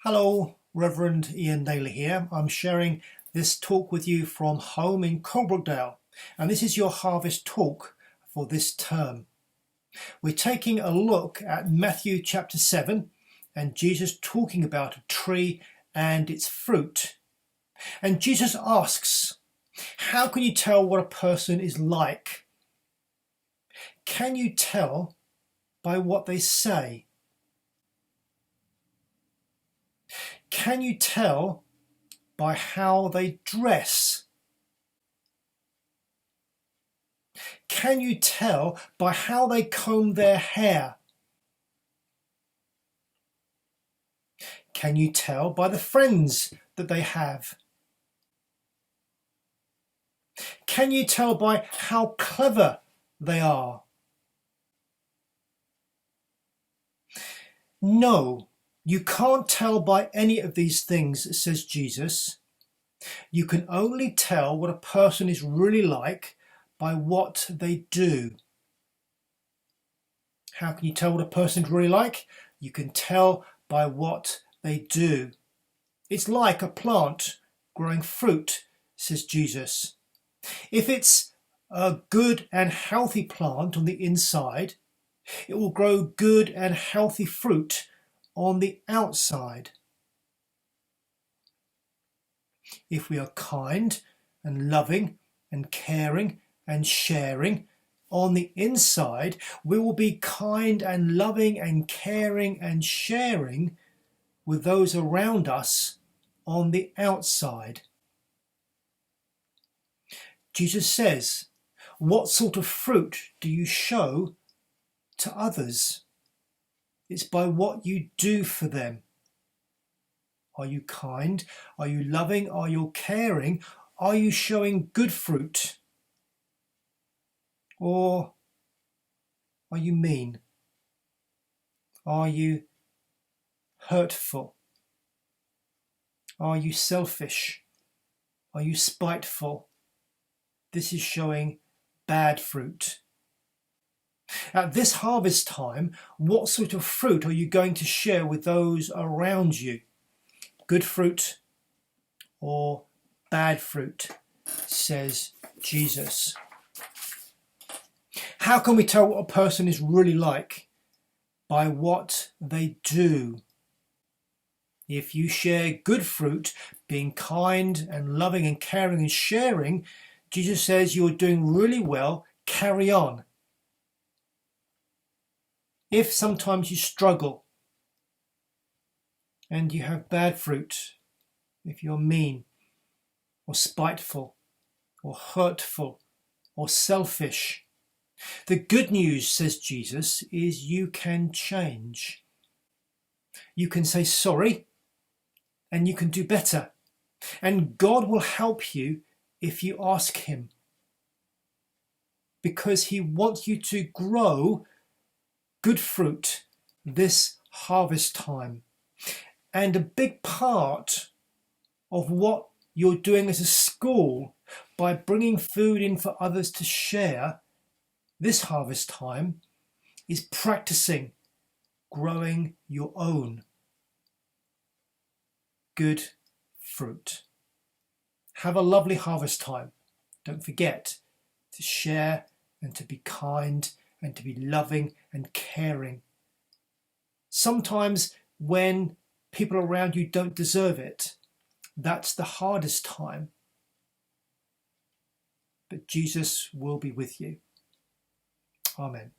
Hello, Reverend Ian Naylor here. I'm sharing this talk with you from home in Coalbrookdale, and this is your harvest talk for this term. We're taking a look at Matthew chapter 7 and Jesus talking about a tree and its fruit. And Jesus asks, how can you tell what a person is like? Can you tell by what they say? Can you tell by how they dress? Can you tell by how they comb their hair? Can you tell by the friends that they have? Can you tell by how clever they are? No, you can't tell by any of these things, says Jesus. You can only tell what a person is really like by what they do. How can you tell what a person is really like? You can tell by what they do. It's like a plant growing fruit, says Jesus. If it's a good and healthy plant on the inside, it will grow good and healthy fruit on the outside. If we are kind and loving and caring and sharing on the inside, we will be kind and loving and caring and sharing with those around us on the outside. Jesus says, what sort of fruit do you show to others? It's by what you do for them. Are you kind? Are you loving? Are you caring? Are you showing good fruit? Or are you mean? Are you hurtful? Are you selfish? Are you spiteful? This is showing bad fruit. At this harvest time, what sort of fruit are you going to share with those around you? Good fruit or bad fruit, says Jesus. How can we tell what a person is really like? By what they do. If you share good fruit, being kind and loving and caring and sharing, Jesus says you're doing really well, carry on. If sometimes you struggle and you have bad fruit, if you're mean or spiteful or hurtful or selfish, the good news, says Jesus, is you can change. You can say sorry and you can do better. And God will help you if you ask him, because he wants you to grow good fruit this harvest time. And a big part of what you're doing as a school by bringing food in for others to share this harvest time is practicing growing your own good fruit. Have a lovely harvest time. Don't forget to share and to be kind and to be loving and caring. Sometimes when people around you don't deserve it, that's the hardest time. But Jesus will be with you. Amen.